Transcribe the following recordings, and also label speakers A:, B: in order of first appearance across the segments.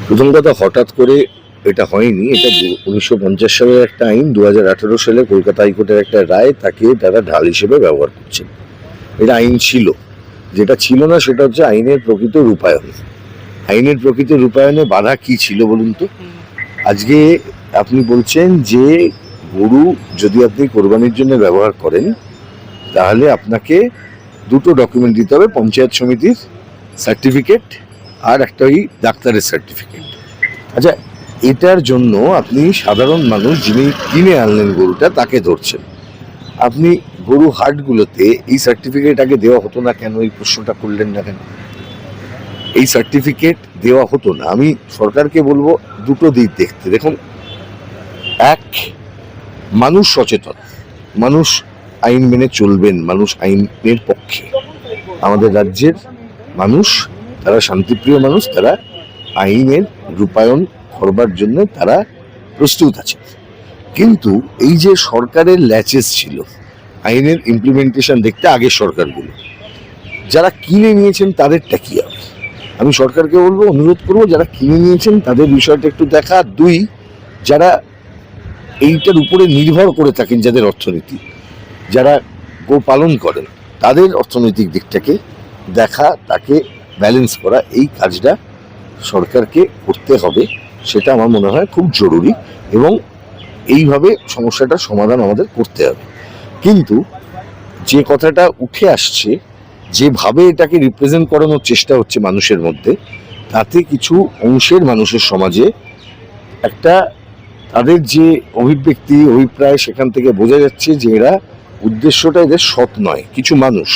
A: প্রথম কথা, হঠাৎ করে এটা হয়নি। এটা 1950 সালের একটা আইন, 2018 সালে কলকাতা হাইকোর্টের একটা রায়, তাকে তারা ঢাল হিসেবে ব্যবহার করছেন। এটা আইন ছিল। যেটা ছিল না সেটা হচ্ছে আইনের প্রকৃত রূপায়ণ। আইনের প্রকৃত রূপায়ণে বাধা কি ছিল বলুন তো? আজকে আপনি বলছেন যে গরু যদি আপনি কোরবানির জন্য ব্যবহার করেন তাহলে আপনাকে দুটো ডকুমেন্ট দিতে হবে, পঞ্চায়েত সমিতির সার্টিফিকেট আর একটা ওই ডাক্তারের সার্টিফিকেট। আচ্ছা, এটার জন্য আপনি সাধারণ মানুষ যিনি কিনে আনলেন গরুটা তাকে ধরছেন। আপনি গরু হাটগুলোতে এই সার্টিফিকেট আগে দেওয়া হতো না কেন? এই প্রশ্নটা করলেন না কেন? এই সার্টিফিকেট দেওয়া হতো না। আমি সরকারকে বলবো দুটো দিক দেখতে। দেখুন, এক, মানুষ সচেতন, মানুষ আইন মেনে চলবেন, মানুষ আইনের পক্ষে। আমাদের রাজ্যের মানুষ তারা শান্তিপ্রিয় মানুষ, তারা আইনের রূপায়ণ করবার জন্য তারা প্রস্তুত আছে। কিন্তু এই যে সরকারের ল্যাচেস ছিল আইনের ইমপ্লিমেন্টেশন দেখতে, আগের সরকারগুলো যারা কিনে নিয়েছেন তাদেরটা কি হবে? আমি সরকারকে বলবো, অনুরোধ করবো, যারা কিনে নিয়েছেন তাদের বিষয়টা একটু দেখা। দুই, যারা এইটার উপরে নির্ভর করে থাকেন, যাদের অর্থনীতি, যারা গো পালন করেন, তাদের অর্থনৈতিক দিকটাকে দেখা, তাকে ব্যালেন্স করা, এই কাজটা সরকারকে করতে হবে। সেটা আমার মনে হয় খুব জরুরি এবং এইভাবে সমস্যাটার সমাধান আমাদের করতে হবে। কিন্তু যে কথাটা উঠে আসছে, যেভাবে এটাকে রিপ্রেজেন্ট করানোর চেষ্টা হচ্ছে মানুষের মধ্যে, তাতে কিছু অংশের মানুষের সমাজে একটা তাদের যে অভিপ্রায়, সেখান থেকে বোঝা যাচ্ছে যে এরা উদ্দেশ্যটা এদের সৎ নয়। কিছু মানুষ,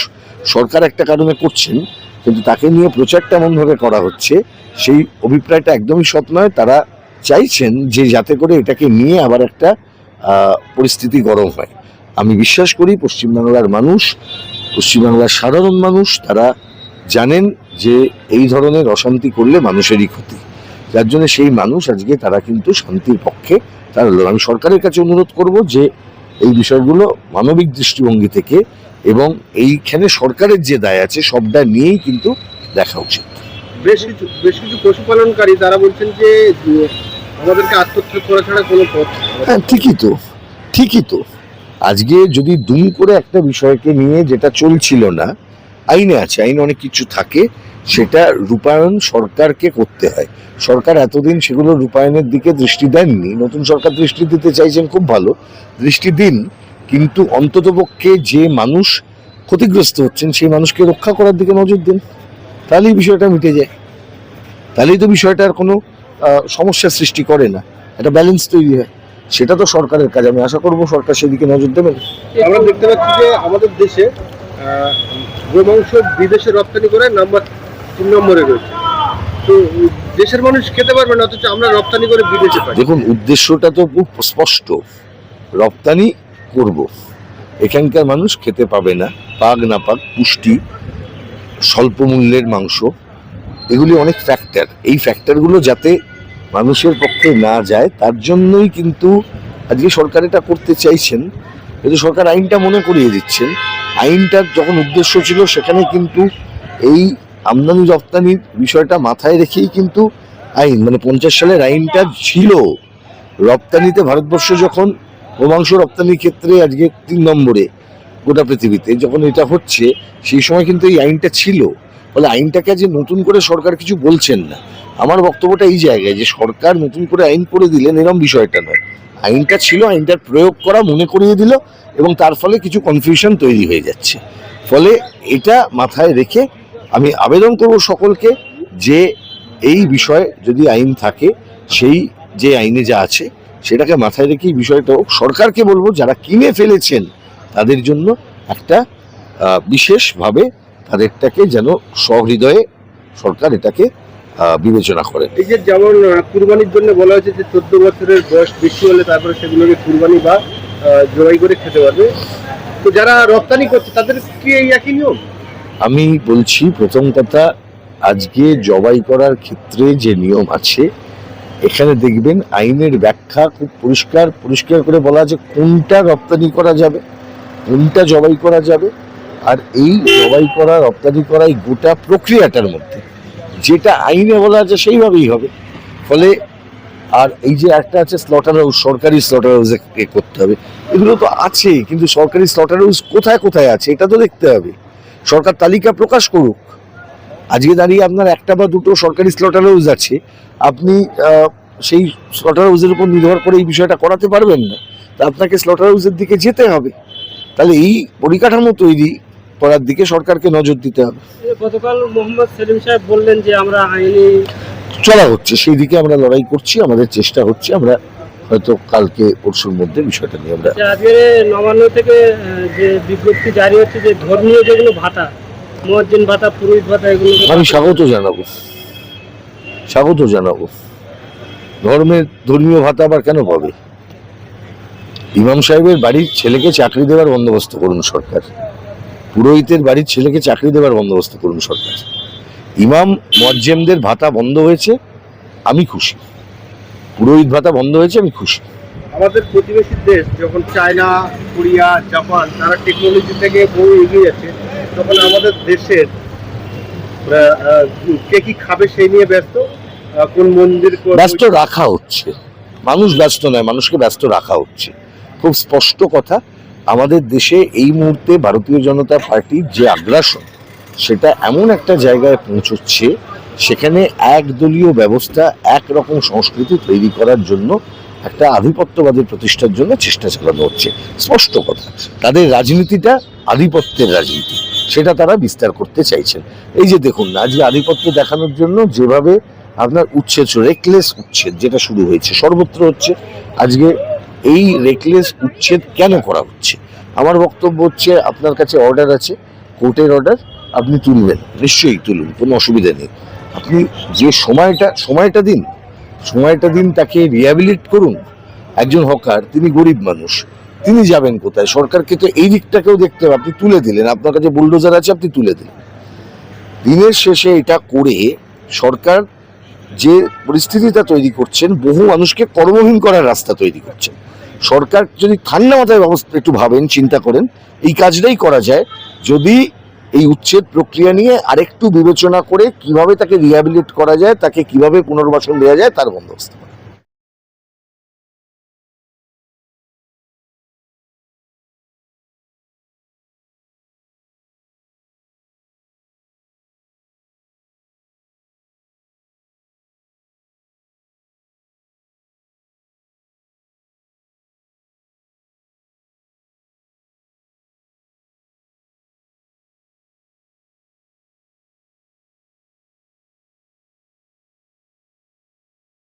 A: সরকার একটা কারণে করছেন, কিন্তু তাকে নিয়ে প্রচারটা এমনভাবে করা হচ্ছে সেই অভিপ্রায়টা একদমই সৎ নয়। তারা চাইছেন যে যাতে করে এটাকে নিয়ে আবার একটা পরিস্থিতি গরম হয়। আমি বিশ্বাস করি পশ্চিমবাংলার মানুষ, পশ্চিমবাংলার সাধারণ মানুষ, তারা জানেন যে এই ধরনের অশান্তি করলে মানুষেরই ক্ষতি। যার জন্য সেই মানুষ আজকে তারা কিন্তু শান্তির পক্ষে তারা। আমি সরকারের কাছে অনুরোধ করব যে এই বিষয়গুলো মানবিক দৃষ্টিভঙ্গি থেকে এবং এইখানে সরকারের যে দায় আছে সবটা নিয়েই কিন্তু দেখা উচিত।
B: বেশ কিছু পশুপালনকারী তারা বলছেন যে আমাদেরকে আত্মহত্যা করা ছাড়া কোনো পথ।
A: হ্যাঁ, ঠিকই তো। আজকে যদি দুম করে একটা বিষয়কে নিয়ে, যেটা চলছিল না, আইনে আছে, আইনে অনেক কিছু থাকে, সেটা রূপায়ণ সরকারকে করতে হয়। সরকার এতদিন সেগুলো রূপায়ণের দিকে দৃষ্টি দেননি। নতুন সরকার দৃষ্টি দিতে চাইছেন, খুব ভালো, দৃষ্টি দিন, কিন্তু অন্ততপক্ষে যে মানুষ ক্ষতিগ্রস্ত হচ্ছেন সেই মানুষকে রক্ষা করার দিকে নজর দিন। তাহলেই বিষয়টা মিটে যায়। তাহলেই তো বিষয়টা আর কোনো সমস্যার সৃষ্টি করে না, একটা ব্যালেন্স তৈরি হয়। সেটা তো সরকারের কাজ। আমি আশা করবো সরকার সেদিকে নজর দেবেন।
B: আমরা দেখতে পাচ্ছি যে আমাদের দেশে গোমাংস বিদেশে রপ্তানি করে নাম্বার 3 নম্বরে রয়েছে। তো দেশের মানুষ খেতে পারবে না, অথচ আমরা রপ্তানি করে বিদেশে পাই।
A: দেখুন, উদ্দেশ্যটা তো খুব স্পষ্ট, রপ্তানি করব, এখানকার মানুষ খেতে পাবে না, পাক না পাক, পুষ্টি, স্বল্প মূল্যের মাংস, এগুলি অনেক ফ্যাক্টর। এই ফ্যাক্টরগুলো যাতে মানুষের পক্ষে না যায় তার জন্যই কিন্তু আজকে সরকার এটা করতে চাইছেন। কিন্তু সরকার আইনটা মনে করিয়ে দিচ্ছেন। আইনটার যখন উদ্দেশ্য ছিল সেখানে কিন্তু এই আমদানি রপ্তানির বিষয়টা মাথায় রেখেই কিন্তু আইন, মানে 50 সালের আইনটা ছিল। রপ্তানিতে ভারতবর্ষ যখন গোমাংস রপ্তানির ক্ষেত্রে আজকে 3 নম্বরে গোটা পৃথিবীতে, যখন এটা হচ্ছে সেই সময় কিন্তু এই আইনটা ছিল। ফলে আইনটাকে যে নতুন করে সরকার কিছু বলছেন না। আমার বক্তব্যটা এই জায়গায় যে সরকার নতুন করে আইন করে দিলেন এরকম বিষয়টা নয়। আইনটা ছিল, আইনটার প্রয়োগ করা মনে করিয়ে দিল এবং তার ফলে কিছু কনফিউশন তৈরি হয়ে যাচ্ছে। ফলে এটা মাথায় রেখে আমি আবেদন করব সকলকে যে এই বিষয়ে যদি আইন থাকে, সেই যে আইনে যা আছে সেটাকে মাথায় রেখে এই বিষয়টা হোক। সরকারকে বলবো যারা কিনে ফেলেছেন তাদের জন্য একটা বিশেষভাবে তাদেরটাকে যেন সহৃদয়ে সরকার এটাকে বিবেচনা করে।
B: এই যে যেমন কুরবানির জন্য বলা হয়েছে যে 14 বছরের বয়স বেশি হলে তারপরে সেগুলোকে কুরবানি বা জবাই করে খেতে পারবে, তো যারা রপ্তানি করছে তাদের কি এই একই নিয়ম?
A: আমি বলছি, প্রথম কথা, আজকে জবাই করার ক্ষেত্রে যে নিয়ম আছে, এখানে দেখবেন আইনের ব্যাখ্যা খুব পরিষ্কার করে বলা আছে কোনটা রপ্তানি করা যাবে, কোনটা জবাই করা যাবে। আর এই জবাই করা, রপ্তানি করা, এই গোটা প্রক্রিয়াটার মধ্যে যেটা আইনে বলা আছে সেইভাবেই হবে। ফলে আর এই যে একটা আছে স্লটার হাউস, সরকারি স্লটার হাউসে করতে হবে, এগুলো তো আছে, কিন্তু সরকারি স্লটার হাউস কোথায় কোথায় আছে এটা তো দেখতে হবে। সরকার তালিকা প্রকাশ করুক। আজকে দাঁড়িয়ে আপনার একটা বা দুটো সরকারি স্লটার হাউস আছে, আপনি সেই স্লটার হাউসের উপর নির্ভর করে এই বিষয়টা করাতে পারবেন না, তা আপনাকে স্লটার হাউসের দিকে যেতে হবে। তাহলে এই পরিকাঠামো তৈরি করার দিকে সরকারকে নজর দিতে হবে।
C: গতকাল মোহাম্মদ সেলিম সাহেব বললেন যে আমরা আইনি
A: চলা হচ্ছে, সেই দিকে আমরা লড়াই করছি, আমাদের চেষ্টা হচ্ছে, আমরা হয়তো কালকে পরশুর মধ্যে বিষয়টা নিয়ে আমরা
C: যে আজকে নবান্ন থেকে যে বিজ্ঞপ্তি জারি হচ্ছে যে ধর্মীয় যেগুলো ভাতা, মুয়াজ্জিন ভাতা, পুরোহিত ভাতা, এগুলো
A: আমি স্বাগত জানাবো। ধর্মীয় ভাতা আবার কেন পাবে? ইমাম সাহেবের বাড়ির ছেলেকে চাকরি দেওয়ার বন্দোবস্ত করুন সরকার, পুরোহিতের বাড়ির ছেলেকে চাকরি দেওয়ার বন্দোবস্ত করুন সরকার। ইমাম মুয়াজ্জিমদের ভাতা বন্ধ হয়েছে, আমি খুশি। পুরোহিত ভাতা বন্ধ হয়েছে, আমি খুশি।
B: আমাদের প্রতিবেশী দেশ যখন চায়না, কোরিয়া, জাপান তারা টেকনোলজি থেকে বহু এগিয়ে যাচ্ছে, তখন আমাদের দেশের কে কি খাবে সেই নিয়ে ব্যস্ত। কোন মন্দির
A: ব্যস্ত রাখা হচ্ছে, মানুষ ব্যস্ত নয়, মানুষকে ব্যস্ত রাখা হচ্ছে। খুব স্পষ্ট কথা, আমাদের দেশে এই মুহূর্তে ভারতীয় জনতা পার্টির যে আগ্রাসন, সেটা এমন একটা জায়গায় পৌঁছচ্ছে, সেখানে একদলীয় ব্যবস্থা, একরকম সংস্কৃতি তৈরি করার জন্য, একটা আধিপত্যবাদের প্রতিষ্ঠার জন্য চেষ্টা চালানো হচ্ছে। স্পষ্ট কথা, তাদের রাজনীতিটা আধিপত্যের রাজনীতি, সেটা তারা বিস্তার করতে চাইছেন। এই যে দেখুন না, আজকে আধিপত্য দেখানোর জন্য যেভাবে আপনার উচ্ছেদ, রেকলেস উচ্ছেদ যেটা শুরু হয়েছে, সর্বত্র হচ্ছে। আজকে এই রেকলেস উচ্ছেদ কেন করা হচ্ছে? আমার বক্তব্য হচ্ছে, আপনার কাছে অর্ডার আছে, কোর্টের অর্ডার, আপনি তুলবেন, নিশ্চয়ই তুলুন, কোনো অসুবিধা নেই। আপনি যে সময়টা দিন, তাকে রিহ্যাবিলিট করুন। একজন হকার, তিনি গরিব মানুষ, তিনি যাবেন কোথায়? সরকারকে তো এই দিকটাকেও দেখতে হবে। আপনি তুলে দিলেন, আপনার কাছে বুলডোজার আছে, আপনি তুলে দিলেন। দিনের শেষে এটা করে সরকার যে পরিস্থিতিটা তৈরি করছেন, বহু মানুষকে কর্মহীন করার রাস্তা তৈরি করছেন। সরকার যদি ঠান্ডা মাথায় ব্যবস্থা একটু ভাবেন, চিন্তা করেন, এই কাজটাই করা যায় যদি এই উচ্ছেদ প্রক্রিয়া নিয়ে আরেকটু বিবেচনা করে কিভাবে তাকে রিহ্যাবিলিট করা যায়, তাকে কিভাবে পুনর্বাসন দেওয়া যায়, তার বন্দোবস্ত।